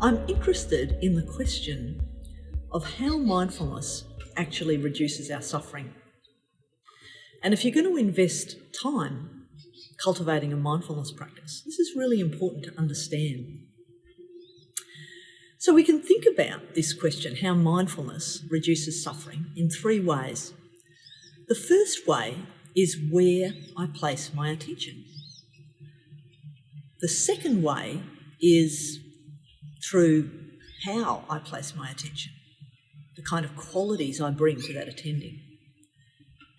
I'm interested in the question of how mindfulness actually reduces our suffering. And if you're going to invest time cultivating a mindfulness practice, this is really important to understand. So we can think about this question, how mindfulness reduces suffering, in three ways. The first way is where I place my attention. The second way is through how I place my attention, the kind of qualities I bring to that attending.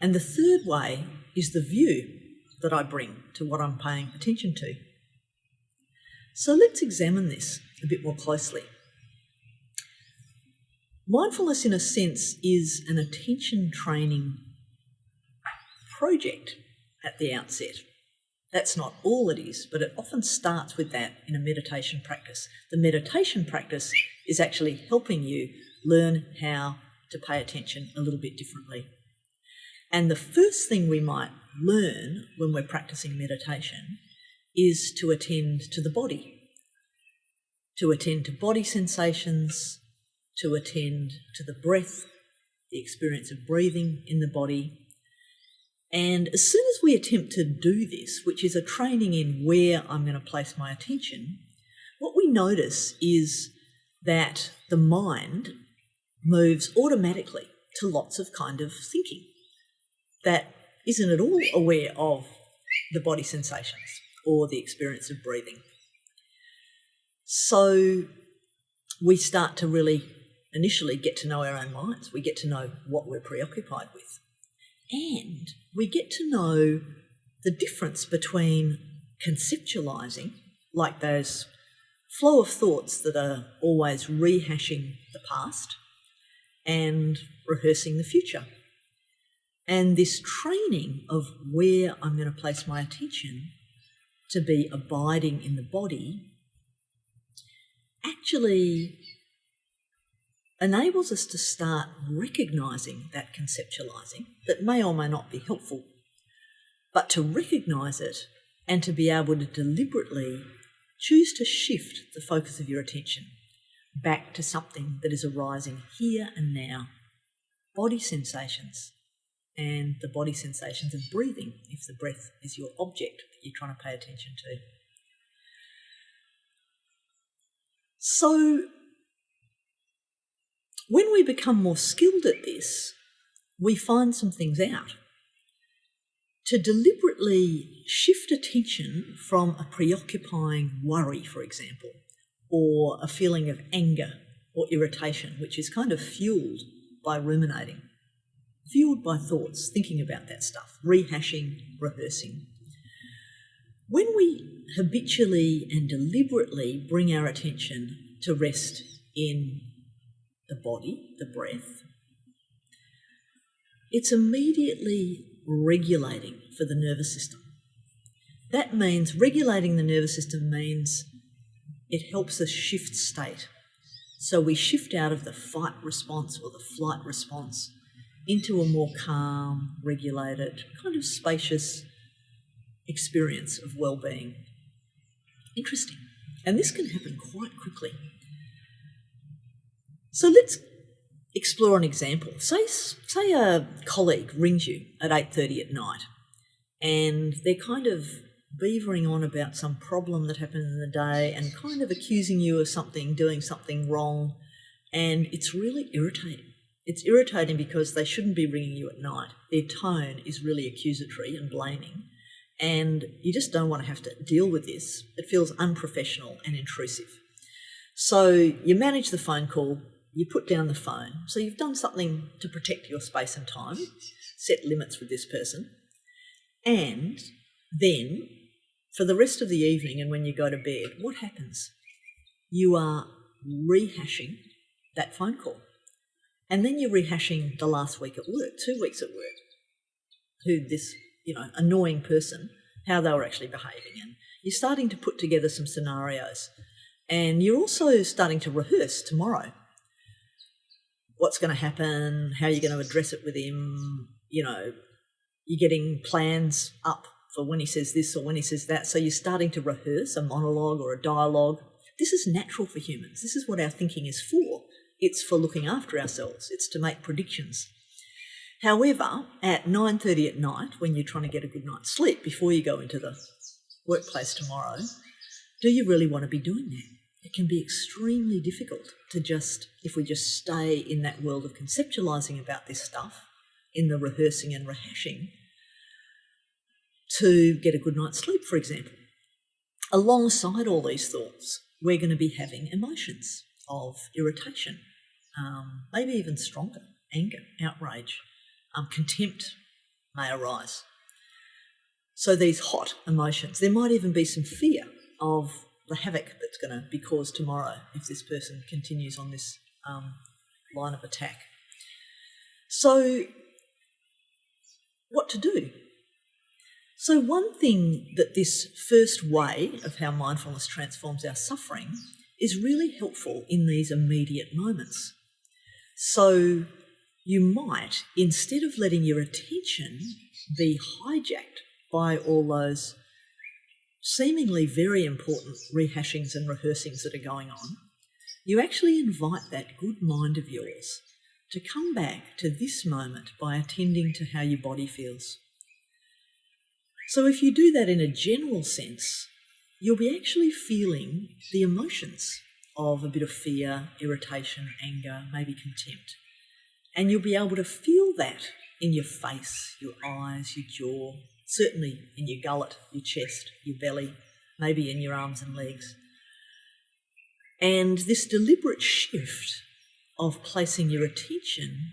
And the third way is the view that I bring to what I'm paying attention to. So let's examine this a bit more closely. Mindfulness, in a sense, is an attention training project at the outset. That's not all it is, but it often starts with that in a meditation practice. The meditation practice is actually helping you learn how to pay attention a little bit differently. And the first thing we might learn when we're practicing meditation is to attend to the body, to attend to body sensations, to attend to the breath, the experience of breathing in the body. And as soon as we attempt to do this, which is a training in where I'm going to place my attention, what we notice is that the mind moves automatically to lots of kind of thinking that isn't at all aware of the body sensations or the experience of breathing. So we start to really initially get to know our own minds. We get to know what we're preoccupied with. And we get to know the difference between conceptualising, like those flow of thoughts that are always rehashing the past, and rehearsing the future. And this training of where I'm going to place my attention to be abiding in the body actually enables us to start recognising that conceptualising that may or may not be helpful, but to recognise it and to be able to deliberately choose to shift the focus of your attention back to something that is arising here and now, body sensations, and the body sensations of breathing, if the breath is your object that you're trying to pay attention to. So when we become more skilled at this, we find some things out. To deliberately shift attention from a preoccupying worry, for example, or a feeling of anger or irritation, which is kind of fuelled by ruminating, fuelled by thoughts, thinking about that stuff, rehashing, rehearsing. When we habitually and deliberately bring our attention to rest in the body, the breath, it's immediately regulating for the nervous system. That means regulating the nervous system means it helps us shift state. So we shift out of the fight response or the flight response into a more calm, regulated, kind of spacious experience of well-being. Interesting. And this can happen quite quickly. So let's explore an example. Say a colleague rings you at 8:30 at night and they're kind of beavering on about some problem that happened in the day and kind of accusing you of something, doing something wrong, and it's really irritating. It's irritating because they shouldn't be ringing you at night. Their tone is really accusatory and blaming, and you just don't want to have to deal with this. It feels unprofessional and intrusive. So you manage the phone call, you put down the phone. So you've done something to protect your space and time, set limits with this person, and then for the rest of the evening and when you go to bed, what happens? You are rehashing that phone call. And then you're rehashing the last week at work, 2 weeks at work, who this, annoying person, how they were actually behaving. And you're starting to put together some scenarios. And you're also starting to rehearse tomorrow. What's going to happen, how you're going to address it with him, you're getting plans up for when he says this or when he says that. So you're starting to rehearse a monologue or a dialogue This is natural for humans. This is what our thinking is for. It's for looking after ourselves. It's to make predictions. However, at 9:30 at night, when you're trying to get a good night's sleep before you go into the workplace tomorrow, do you really want to be doing that? It can be extremely difficult to if we just stay in that world of conceptualising about this stuff, in the rehearsing and rehashing, to get a good night's sleep, for example. Alongside all these thoughts, we're going to be having emotions of irritation, maybe even stronger, anger, outrage, contempt may arise. So these hot emotions, there might even be some fear of the havoc that's going to be caused tomorrow if this person continues on this line of attack. So what to do? So one thing that this first way of how mindfulness transforms our suffering is really helpful in these immediate moments. So you might, instead of letting your attention be hijacked by all those seemingly very important rehashings and rehearsings that are going on, you actually invite that good mind of yours to come back to this moment by attending to how your body feels. So if you do that in a general sense, you'll be actually feeling the emotions of a bit of fear, irritation, anger, maybe contempt. And you'll be able to feel that in your face, your eyes, your jaw, certainly in your gullet, your chest, your belly, maybe in your arms and legs. And this deliberate shift of placing your attention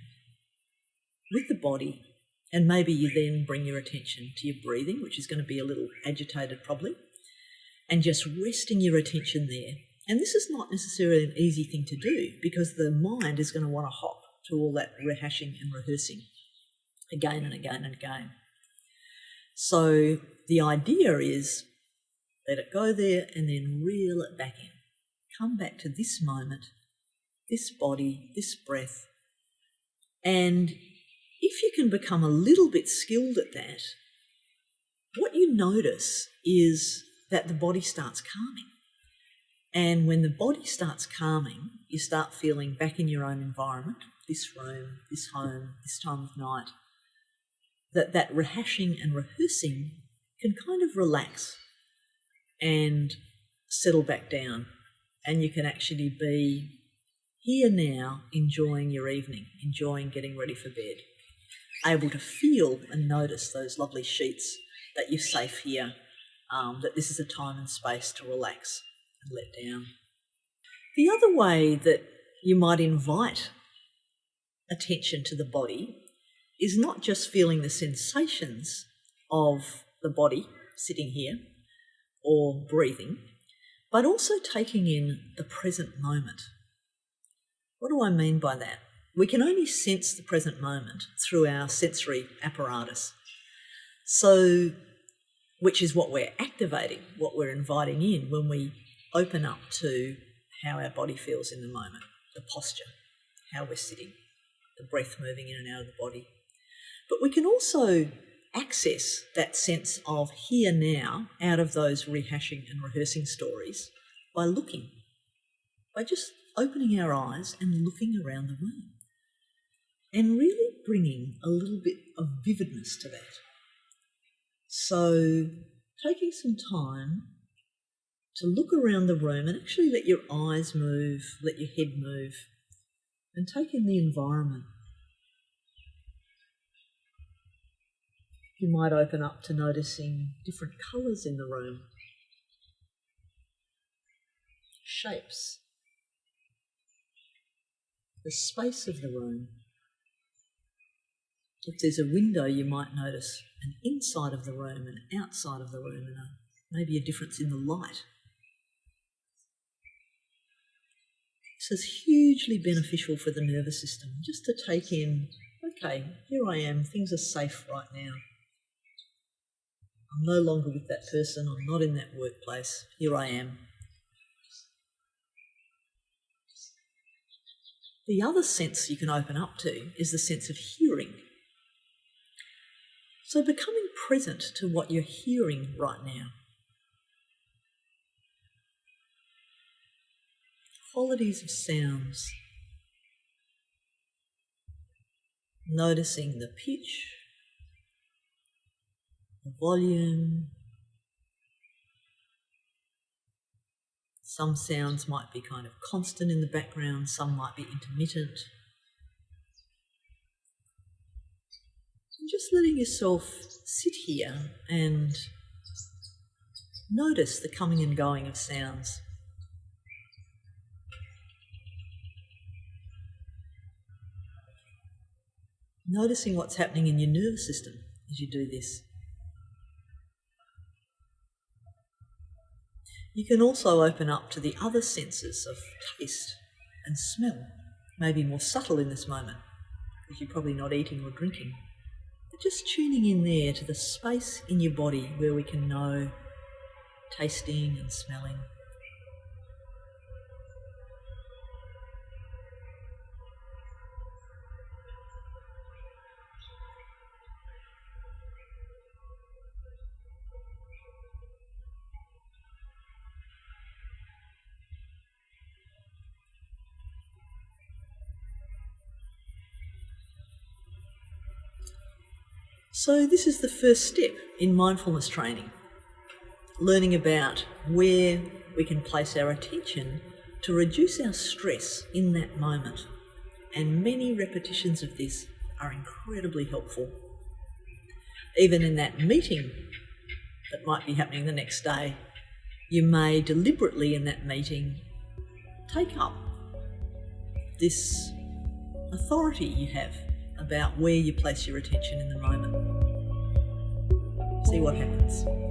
with the body, and maybe you then bring your attention to your breathing, which is going to be a little agitated probably, and just resting your attention there. And this is not necessarily an easy thing to do because the mind is going to want to hop to all that rehashing and rehearsing again and again and again. So the idea is let it go there and then reel it back in. Come back to this moment, this body, this breath. And if you can become a little bit skilled at that, what you notice is that the body starts calming. And when the body starts calming, you start feeling back in your own environment, this room, this home, this time of night, that rehashing and rehearsing can kind of relax and settle back down. And you can actually be here now, enjoying your evening, enjoying getting ready for bed, able to feel and notice those lovely sheets, that you're safe here, that this is a time and space to relax and let down. The other way that you might invite attention to the body is not just feeling the sensations of the body sitting here or breathing, but also taking in the present moment. What do I mean by that? We can only sense the present moment through our sensory apparatus. So, which is what we're activating, what we're inviting in when we open up to how our body feels in the moment, the posture, how we're sitting, the breath moving in and out of the body. But we can also access that sense of here now out of those rehashing and rehearsing stories by looking, by just opening our eyes and looking around the room and really bringing a little bit of vividness to that. So taking some time to look around the room and actually let your eyes move, let your head move, and take in the environment. You might open up to noticing different colours in the room, shapes, the space of the room. If there's a window, you might notice an inside of the room and outside of the room and maybe a difference in the light. This is hugely beneficial for the nervous system, just to take in, okay, here I am, things are safe right now. I'm no longer with that person, I'm not in that workplace, here I am. The other sense you can open up to is the sense of hearing. So becoming present to what you're hearing right now. qualities of sounds. Noticing the pitch, the volume. Some sounds might be kind of constant in the background, some might be intermittent. And just letting yourself sit here and notice the coming and going of sounds. Noticing what's happening in your nervous system as you do this. You can also open up to the other senses of taste and smell, maybe more subtle in this moment, because you're probably not eating or drinking. But just tuning in there to the space in your body where we can know tasting and smelling. So this is the first step in mindfulness training, learning about where we can place our attention to reduce our stress in that moment. And many repetitions of this are incredibly helpful. Even in that meeting that might be happening the next day, you may deliberately in that meeting take up this authority you have about where you place your attention in the moment. See what happens.